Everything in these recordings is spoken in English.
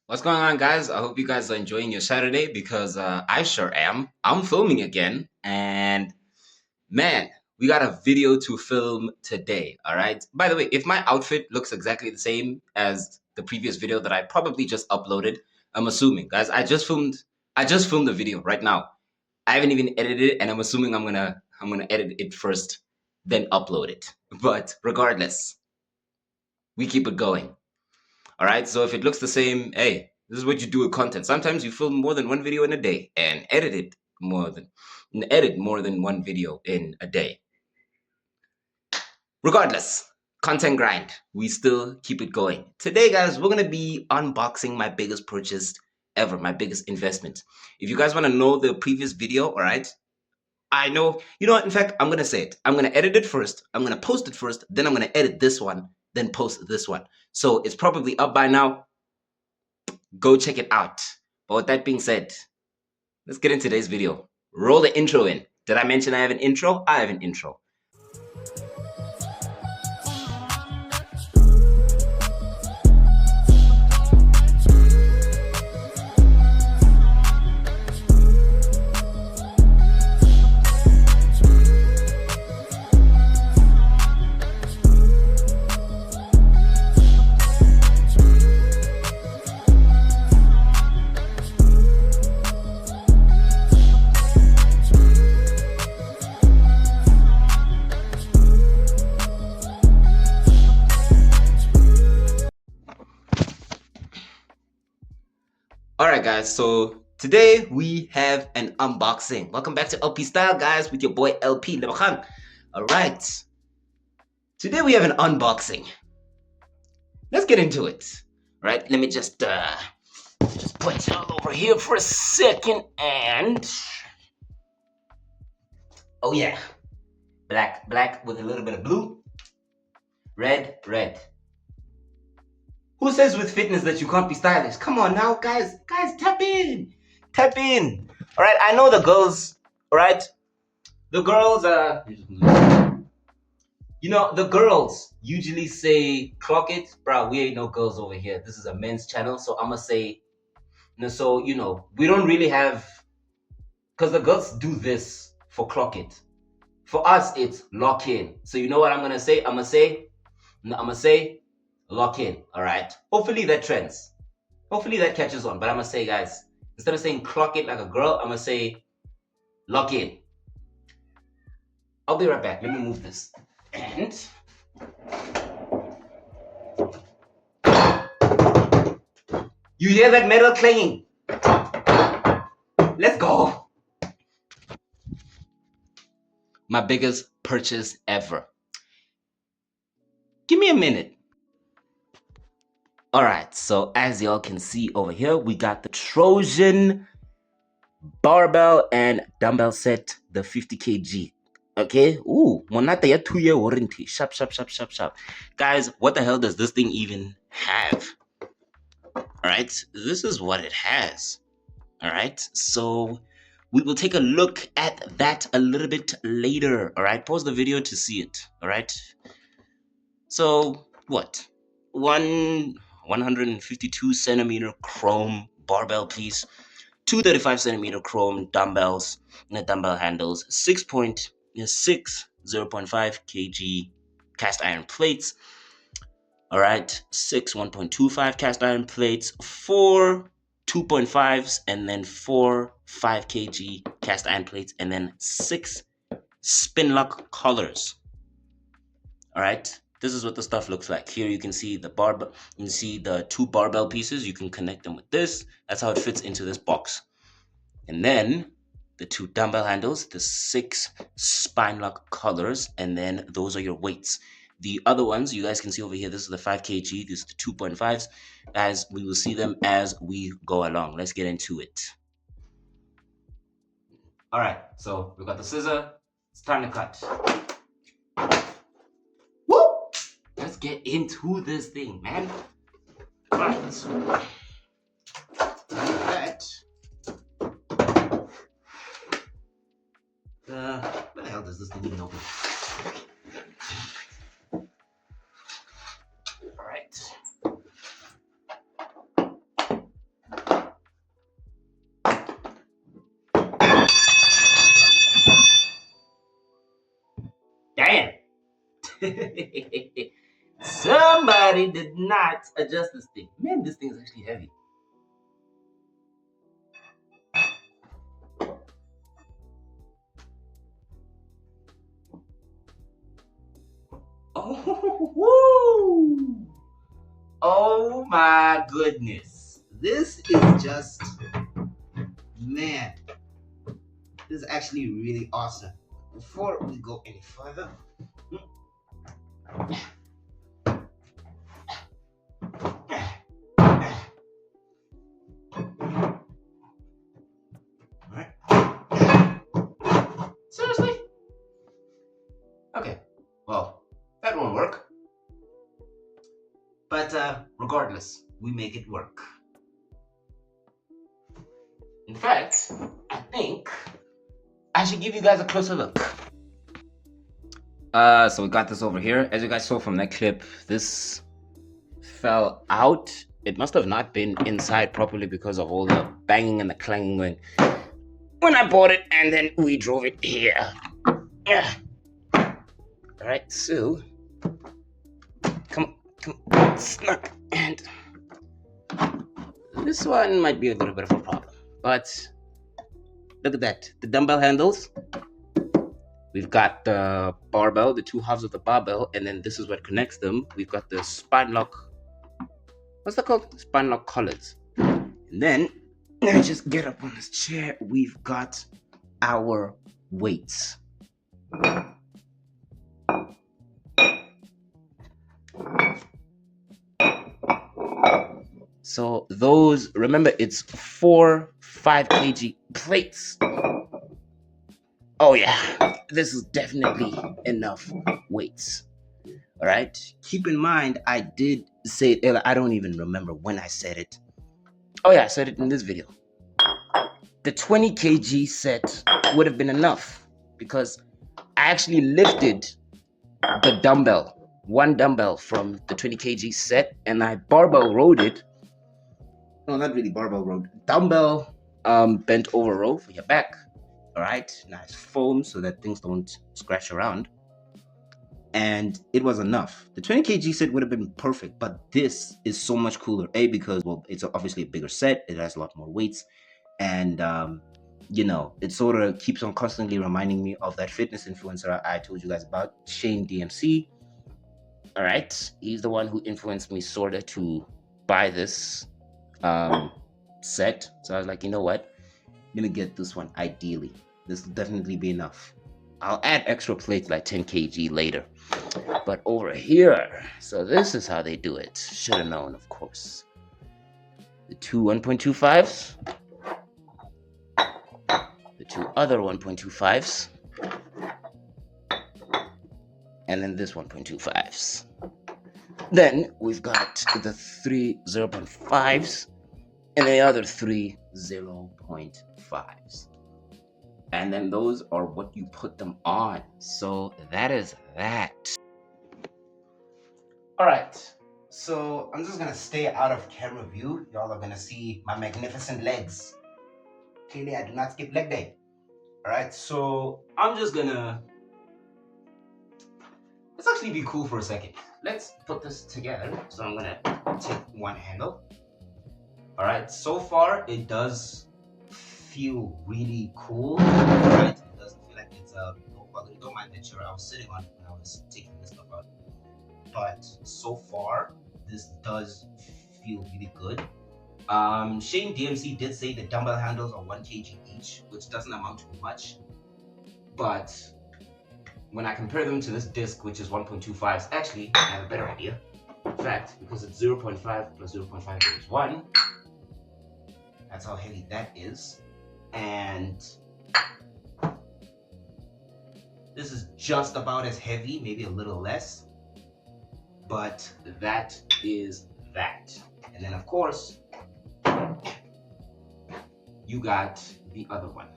What's going on, guys? I hope you guys are enjoying your Saturday because I sure am. I'm filming again, and man, we got a video to film today. All right. By the way, if my outfit looks exactly the same as the previous video that I probably just uploaded, I'm assuming, guys. I just filmed the video right now. I haven't even edited it, and I'm assuming I'm gonna edit it first, then upload it. But regardless, we keep it going. All right. So if it looks the same, hey, this is what you do with content. Sometimes you film more than one video in a day and edit more than one video in a day. Regardless, content grind. We still keep it going. Today, guys, we're gonna be unboxing my biggest purchase ever, my biggest investment. If you guys want to know the previous video, all right, I know, you know what, in fact, I'm gonna say it. I'm gonna edit it first, I'm gonna post it first, then I'm gonna edit this one, then post this one. So it's probably up by now. Go check it out. But with that being said, let's get into today's video. Roll the intro in. Did I mention I have an intro? I have an intro. Alright, guys, so today we have an unboxing. Welcome back to LP Style, guys, with your boy LP Lebakhan. Alright, today we have an unboxing. Let's get into it. Right, let me just put it all over here for a second, and oh yeah, black with a little bit of blue, red. Who says with fitness that you can't be stylish? Come on now, guys, tap in. All right, I know the girls. All right, the girls the girls usually say clock it, bro. We ain't no girls over here. This is a men's channel, so I'ma say, so we don't really have, because the girls do this for clock it. For us, it's lock in. So you know what I'm gonna say? I'm gonna say lock in. All right. Hopefully that trends. Hopefully that catches on. But I'm gonna say, guys, instead of saying clock it like a girl, I'm gonna say lock in. I'll be right back. Let me move this. And you hear that metal clanging? Let's go. My biggest purchase ever. Give me a minute. All right, so as y'all can see over here, we got the Trojan barbell and dumbbell set, the 50 kg. Okay, ooh, monata ya 2-year warranty. Sharp. Guys, what the hell does this thing even have? All right, this is what it has. All right, so we will take a look at that a little bit later. All right, pause the video to see it. All right, so what? 152 centimeter chrome barbell piece, 235 centimeter chrome dumbbells, and the dumbbell handles, 0.5 kg cast iron plates. All right, 6 1.25 cast iron plates, 4 2.5s, and then 4 5 kg cast iron plates, and then 6 spin lock collars. All right, this is what the stuff looks like. Here you can see the barbell. You can see the 2 barbell pieces. You can connect them with this. That's how it fits into this box. And then the 2 dumbbell handles, the 6 spine lock collars, and then those are your weights. The other ones you guys can see over here, this is the 5 kg, this is the 2.5s. Guys, we will see them as we go along. Let's get into it. All right, so we've got the scissor. It's time to cut. Woo! Let's get into this thing, man. All right. Where the hell does this thing even open? All right. Somebody did not adjust this thing. Man, this thing is actually heavy. Oh, woo! Oh my goodness. This is just, man, this is actually really awesome. Before we go any further, seriously? Okay, well, that won't work. But regardless, we make it work. In fact, I think I should give you guys a closer look. So we got this over here. As you guys saw from that clip, this fell out. It must have not been inside properly because of all the banging and the clanging when I bought it, and then we drove it here. Yeah. All right, so come on, snug. And this one might be a little bit of a problem, but look at that. The dumbbell handles. We've got the barbell, the two halves of the barbell, and then this is what connects them. We've got the spine lock. What's that called? Spine lock collars. And then, let me just get up on this chair. We've got our weights. So those, remember, it's 4 5 kg plates. Oh yeah, this is definitely enough weights. All right. Keep in mind, I did say it earlier. I don't even remember when I said it. Oh yeah, I said it in this video. The 20 kg set would have been enough because I actually lifted the dumbbell, one dumbbell from the 20 kg set, and I barbell rode it. No, not really barbell rode. Dumbbell bent over row for your back. All right, nice foam so that things don't scratch around. And it was enough. The 20 kg set would have been perfect, but this is so much cooler. A, because, well, it's obviously a bigger set. It has a lot more weights. And, you know, it sort of keeps on constantly reminding me of that fitness influencer I told you guys about, Shane DMC. All right. He's the one who influenced me sort of to buy this set. So I was like, you know what? I'm going to get this one ideally. This will definitely be enough. I'll add extra plates like 10 kg later. But over here, so this is how they do it. Should have known, of course. The two 1.25s. The two other 1.25s. And then this 1.25s. Then we've got the three 0.5s and the other three 0.5s. And then those are what you put them on. So that is that. All right. So I'm just going to stay out of camera view. Y'all are going to see my magnificent legs. Clearly, I do not skip leg day. All right. So I'm just going to... Let's actually be cool for a second. Let's put this together. So I'm going to take one handle. All right. So far, it does feel really cool. Right? It doesn't feel like it's low quality. Don't mind the chair I was sitting on when I was taking this stuff out. But so far, this does feel really good. Shane DMC did say the dumbbell handles are 1 kg each, which doesn't amount to much. But when I compare them to this disc, which is 1.25s, actually, I have a better idea. In fact, because it's 0.5 plus 0.5 is 1, that's how heavy that is. And this is just about as heavy, maybe a little less. But that is that. And then, of course, you got the other one.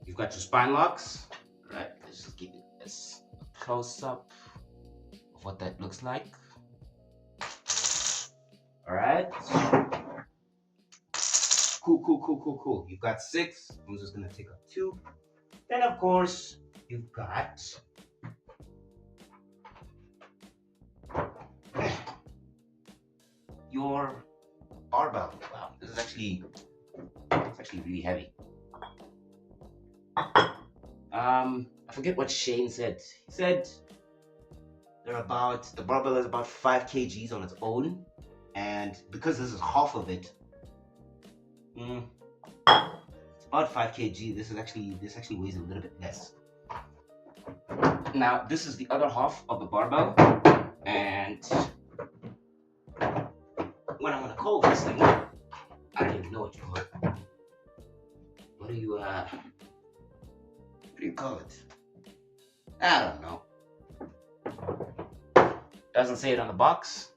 You've got your spine locks. All right, let's just give it a close up of what that looks like. All right. Cool. You've got 6. I'm just gonna take up 2. Then of course you've got your barbell. Wow, this is actually really heavy. I forget what Shane said. He said the barbell is about 5 kgs on its own, and because this is half of it, it's about 5 kg. This actually weighs a little bit less. Now this is the other half of the barbell, and what I'm gonna call this thing, I don't even know what you call it. What do you call it? I don't know. Doesn't say it on the box.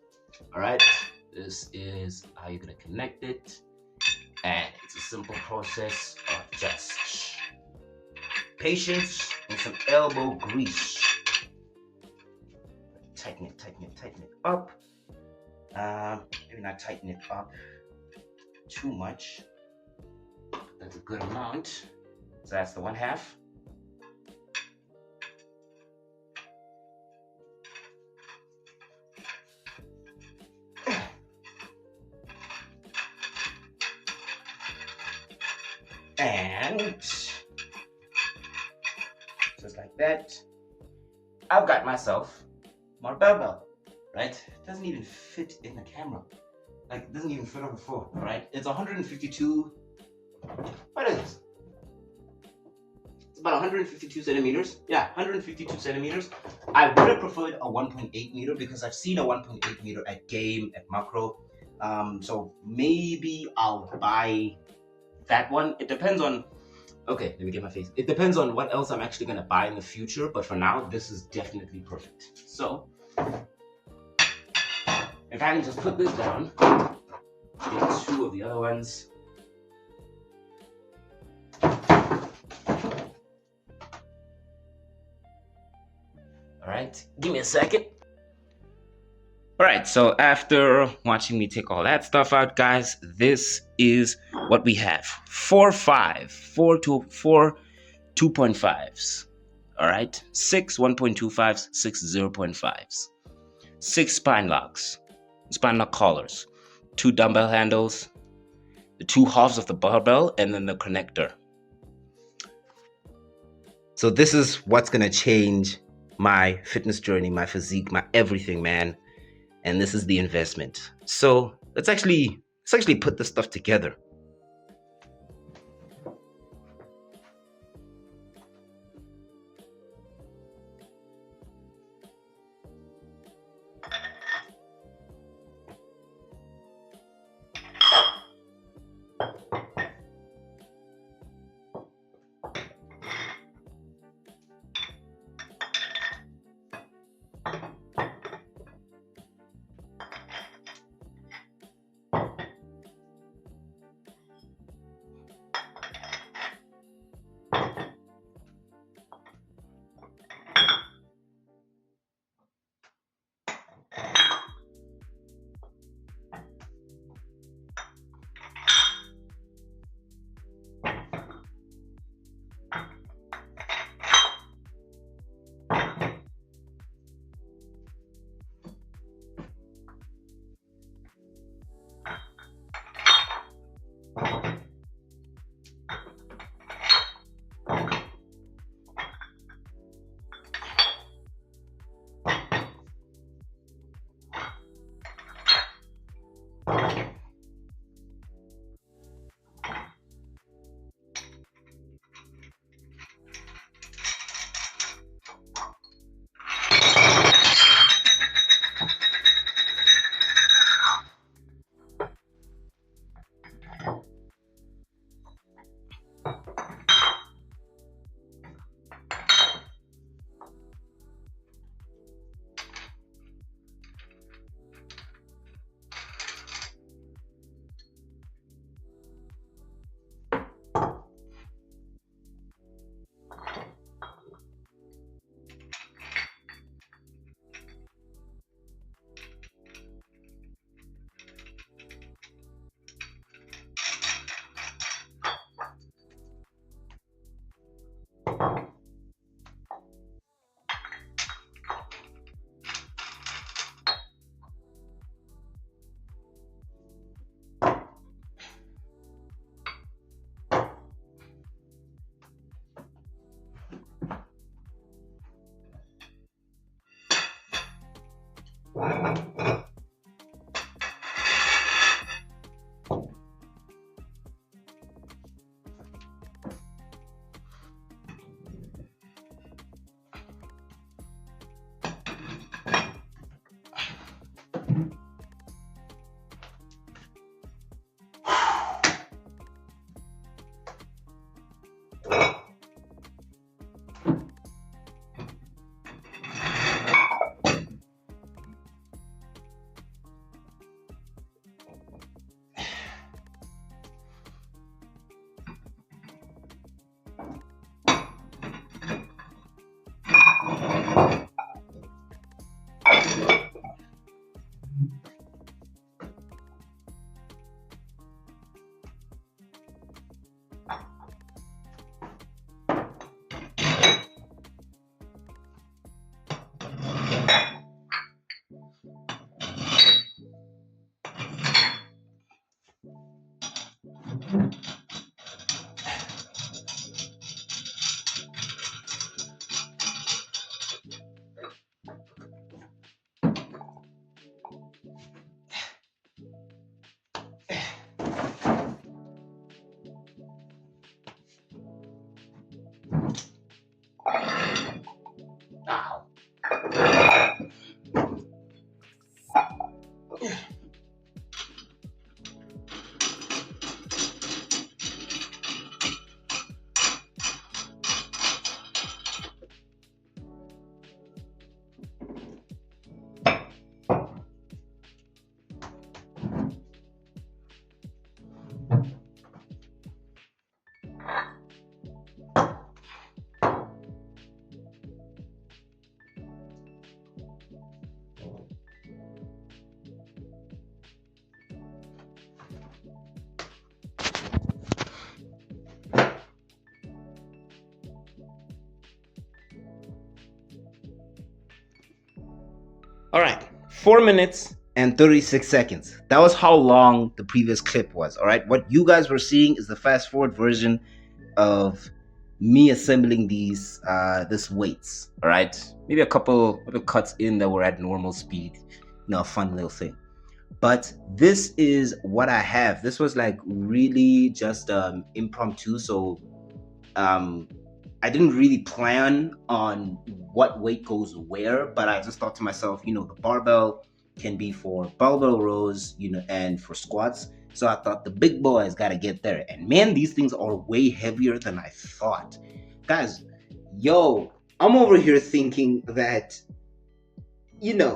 All right, this is how you're gonna connect it, and it's a simple process of just patience and some elbow grease. Tighten it up. Maybe not tighten it up too much. That's a good amount. So that's the 1/2. And just like that, I've got myself my barbell, right? It doesn't even fit in the camera. Like, it doesn't even fit on the phone, right? It's 152, what is this? It's about 152 centimeters. Yeah, 152 centimeters. I would have preferred a 1.8 meter because I've seen a 1.8 meter at Game, at Makro. So maybe I'll buy that one. It depends on, okay, let me get my face. It depends on what else I'm actually gonna buy in the future, but for now, this is definitely perfect. So, if I can just put this down, get 2 of the other ones. All right, give me a second. All right, so after watching me take all that stuff out, guys, this is what we have. 4 2.5s. All right, 6 1.25s, 6 0.5s, 6 spine lock collars, 2 dumbbell handles, the 2 halves of the barbell, and then the connector. So this is what's gonna change my fitness journey, my physique, my everything, man. And this is the investment. So let's actually put this stuff together. All right, 4 minutes and 36 seconds. That was how long the previous clip was. All right, what you guys were seeing is the fast forward version of me assembling these this weights. All right, maybe a couple of cuts in that were at normal speed. A fun little thing. But this is what I have. This was like really just impromptu. So um, I didn't really plan on what weight goes where, but I just thought to myself, the barbell can be for barbell rows, and for squats. So I thought the big boys got to get there. And man, these things are way heavier than I thought. Guys, yo, I'm over here thinking that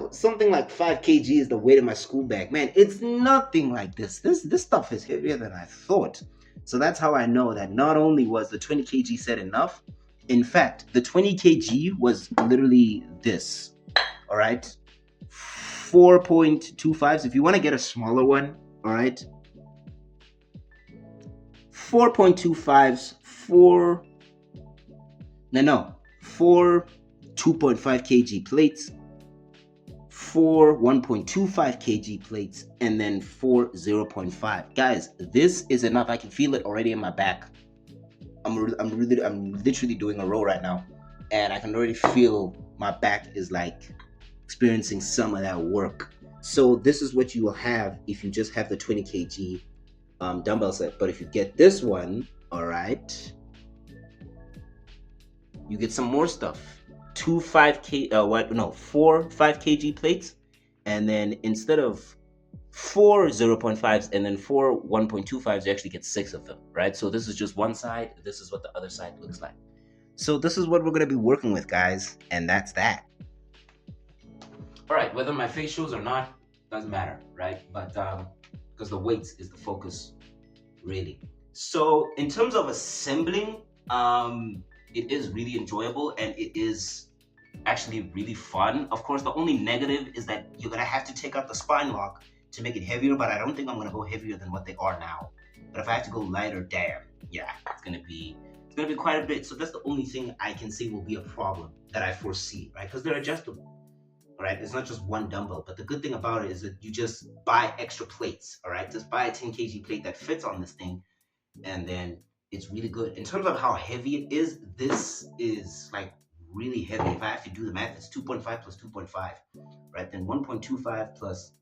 something like 5 kg is the weight of my school bag. Man, it's nothing like this. This stuff is heavier than I thought. So that's how I know that not only was the 20 kg set enough, in fact, the 20 kg was literally this. All right, 4.25s. If you want to get a smaller one, all right, 4.25s, four 2.5 kg plates, 4 1.25 kg plates, and then 4 0.5. Guys, this is enough. I can feel it already in my back. I'm literally doing a row right now, and I can already feel my back is like experiencing some of that work. So this is what you will have if you just have the 20 kg dumbbell set. But if you get this one, all right, you get some more stuff. 4 5 kg plates, and then instead of 4 0.5s and then 4 1.25s, you actually get 6 of them, right? So this is just one side. This is what the other side looks like. So this is what we're going to be working with, guys, and that's that. All right, whether my face shows or not doesn't matter, right? But because the weights is the focus, really. So in terms of assembling, it is really enjoyable and it is actually really fun. Of course, the only negative is that you're gonna have to take out the spine lock to make it heavier, but I don't think I'm gonna go heavier than what they are now. But if I have to go lighter, damn, yeah, it's gonna be quite a bit. So that's the only thing I can say will be a problem that I foresee, right? Because they're adjustable, right? It's not just one dumbbell. But the good thing about it is that you just buy extra plates, all right? Just buy a 10 kg plate that fits on this thing, and then it's really good. In terms of how heavy it is, this is like really heavy. If I have to do the math, it's 2.5 plus 2.5, right? Then 1.25 plus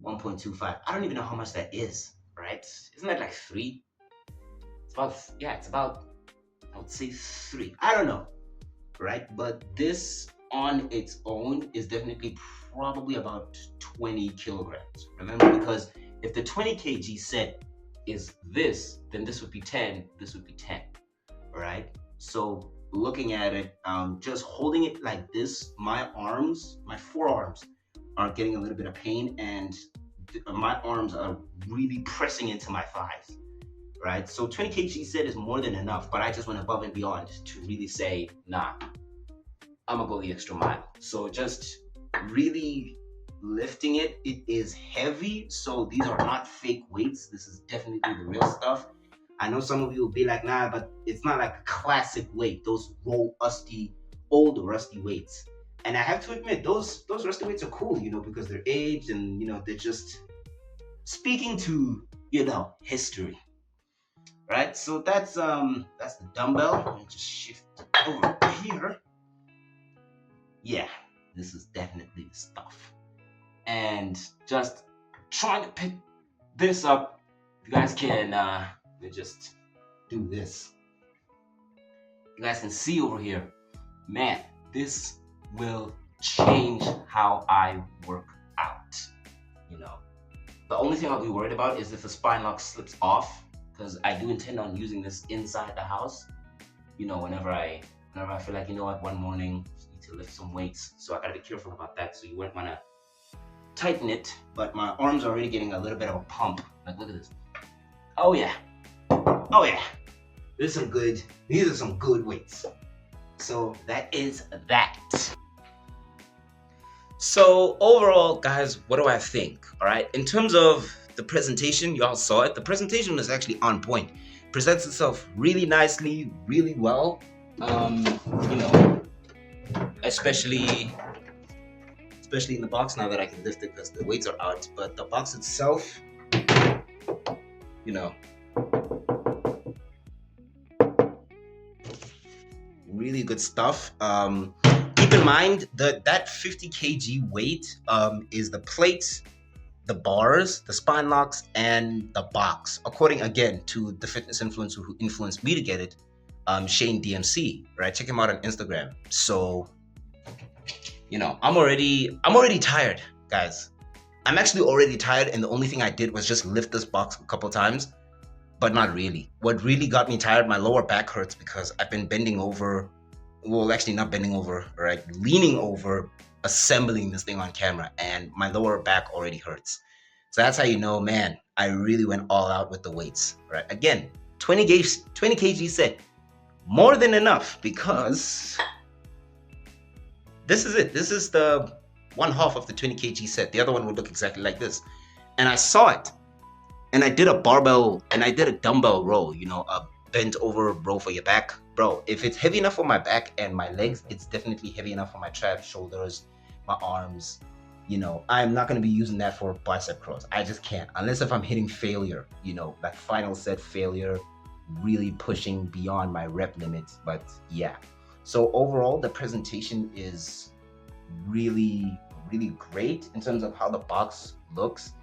1.25. I don't even know how much that is, right? Isn't that like 3? It's about, yeah, it's about, I would say 3. I don't know, right? But this on its own is definitely probably about 20 kilograms. Remember, because if the 20 kg set is this, then this would be 10, this would be 10, right? So looking at it, just holding it like this, my forearms are getting a little bit of pain, and my arms are really pressing into my thighs, right? So 20 kg set is more than enough, but I just went above and beyond to really say, nah, I'm gonna go the extra mile. So just really lifting it. It is heavy, so these are not fake weights. This is definitely the real stuff. I know some of you will be like, nah, but it's not like a classic weight. Those old rusty weights. And I have to admit, those rusty weights are cool, because they're aged and they're just speaking to history, right? So that's the dumbbell. Let me just shift over here. Yeah, this is definitely the stuff. And just trying to pick this up. You guys can just do this. You guys can see over here, man, this will change how I work out. The only thing I'll be worried about is if the spine lock slips off, because I do intend on using this inside the house. Whenever I feel like, one morning I need to lift some weights, so I gotta be careful about that. So you wouldn't want to tighten it, but my arms are already getting a little bit of a pump. Like, look at this. Oh yeah, these are some good weights. So that is that. So overall, guys, what do I think? All right, in terms of the presentation, y'all saw it. The presentation was actually on point. Presents itself really nicely, really well. Especially in the box, now that I can lift it because the weights are out. But the box itself, really good stuff. Keep in mind that 50 kg weight is the plates, the bars, the spine locks, and the box, according again to the fitness influencer who influenced me to get it, Shane DMC, right? Check him out on Instagram. So I'm already tired, guys. I'm actually already tired, and the only thing I did was just lift this box a couple times, but not really. What really got me tired, my lower back hurts because I've been bending over. Well, actually not bending over, right? Leaning over, assembling this thing on camera, and my lower back already hurts. So that's how you know, man, I really went all out with the weights, right? Again, 20 kg set, more than enough, because this is it. This is the 1/2 of the 20 kg set. The other one would look exactly like this. And I saw it, and I did a barbell, and I did a dumbbell row, a bent over row for your back. Bro, if it's heavy enough for my back and my legs, it's definitely heavy enough for my traps, shoulders, my arms. I'm not going to be using that for bicep curls. I just can't, unless if I'm hitting failure, like final set failure, really pushing beyond my rep limits. But yeah, so overall the presentation is really, really great in terms of how the box looks.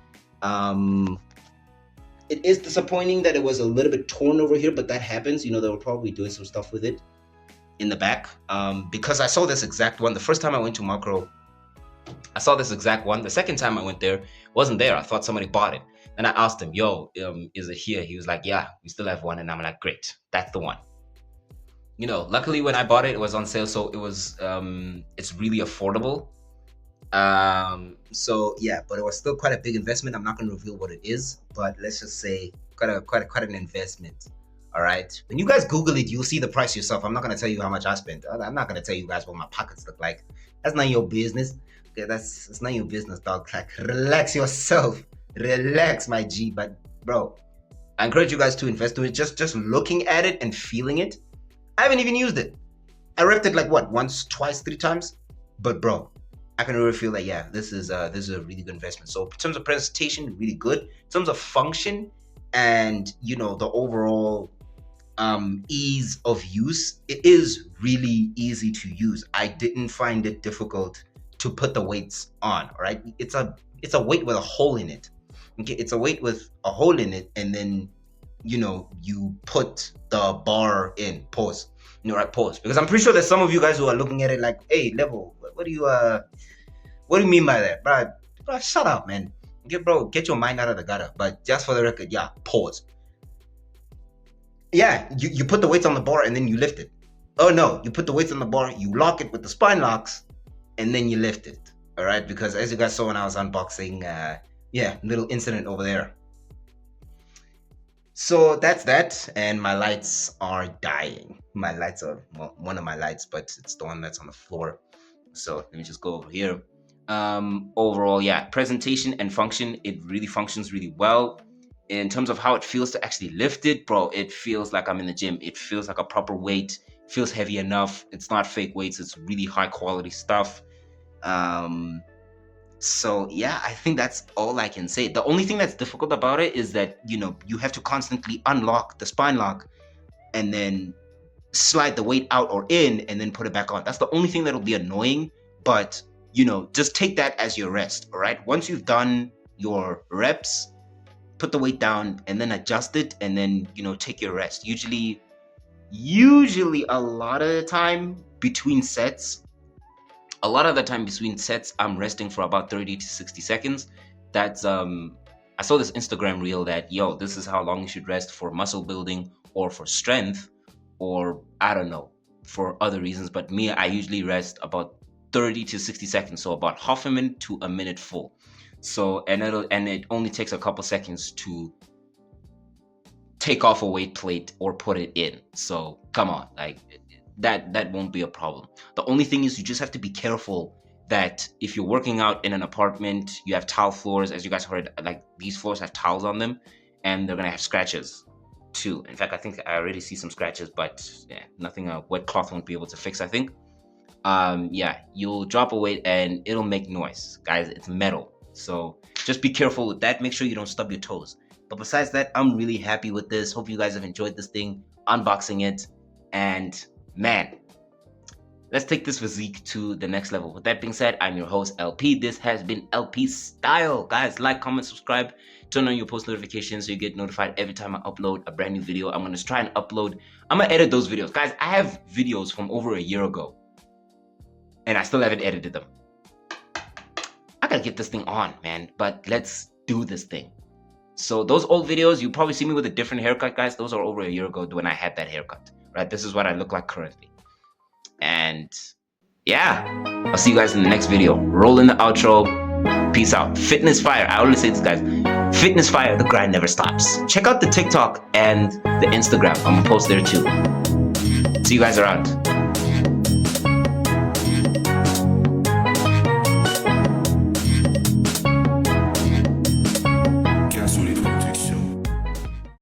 It is disappointing that it was a little bit torn over here, but that happens. They were probably doing some stuff with it in the back. Because I saw this exact one. The first time I went to Makro, I saw this exact one. The second time I went there, it wasn't there. I thought somebody bought it. And I asked him, yo, is it here? He was like, yeah, we still have one. And I'm like, great, that's the one. Luckily when I bought it, it was on sale. So it was, it's really affordable. So yeah, but it was still quite a big investment. I'm not going to reveal what it is, but let's just say quite an investment. All right, when you guys Google it, you'll see the price yourself. I'm not going to tell you how much I spent. I'm not going to tell you guys what my pockets look like. That's not your business. Okay, it's not your business, dog. Like, relax yourself. Relax, my G. But bro, I encourage you guys to invest in it. Just looking at it and feeling it. I haven't even used it. I repped it like what, once, twice, 3 times. But bro, I can really feel that, yeah, this is a really good investment. So in terms of presentation, really good. In terms of function and the overall ease of use, it is really easy to use. I didn't find it difficult to put the weights on. All right, it's a weight with a hole in it. Okay, it's a weight with a hole in it, and then you put the bar in. Pause. Right, pause, because I'm pretty sure there's some of you guys who are looking at it like, hey, Level, what do you mean by that, bro? Shut up, man. Get your mind out of the gutter. But just for the record, yeah, pause. Yeah, you put the weights on the bar and then you lift it. Oh no, you put the weights on the bar, you lock it with the spine locks, and then you lift it. All right, because as you guys saw when I was unboxing, yeah, little incident over there. So that's that, and my lights are dying. My lights are, well, one of my lights, but it's the one that's on the floor. So let me just go over here. Overall, yeah, presentation and function, it really functions really well. In terms of how it feels to actually lift it, bro, it feels like I'm in the gym. It feels like a proper weight. It feels heavy enough. It's not fake weights. It's really high quality stuff. So yeah, I think that's all I can say. The only thing that's difficult about it is that, you have to constantly unlock the spine lock and then slide the weight out or in and then put it back on. That's the only thing that'll be annoying, but just take that as your rest. All right, once you've done your reps, put the weight down and then adjust it, and then take your rest. Usually a lot of the time between sets, I'm resting for about 30 to 60 seconds. That's I saw this Instagram reel that, this is how long you should rest for muscle building or for strength, or I don't know, for other reasons. But me, I usually rest about 30 to 60 seconds, so about half a minute to a minute full. So and it only takes a couple seconds to take off a weight plate or put it in. So come on, like that won't be a problem. The only thing is you just have to be careful that if you're working out in an apartment, you have tile floors, as you guys heard, like these floors have tiles on them, and they're gonna have scratches too. In fact, I think I already see some scratches, but yeah, nothing a wet cloth won't be able to fix, I think. Yeah, you'll drop a weight and it'll make noise, guys. It's metal, so just be careful with that. Make sure you don't stub your toes. But besides that, I'm really happy with this. Hope you guys have enjoyed this thing, unboxing it, and man, let's take this physique to the next level. With that being said, I'm your host, LP. This has been LP Style. Guys, like, comment, subscribe, turn on your post notifications so you get notified every time I upload a brand new video. I'm going to try and upload. I'm going to edit those videos. Guys, I have videos from over a year ago, and I still haven't edited them. I got to get this thing on, man. But let's do this thing. So those old videos, you probably see me with a different haircut, guys. Those are over a year ago when I had that haircut, right? This is what I look like currently. And yeah, I'll see you guys in the next video. Roll in the outro. Peace out. Fitness fire. I always say this, guys. Fitness fire. The grind never stops. Check out the TikTok and the Instagram. I'm gonna post there too. See you guys around.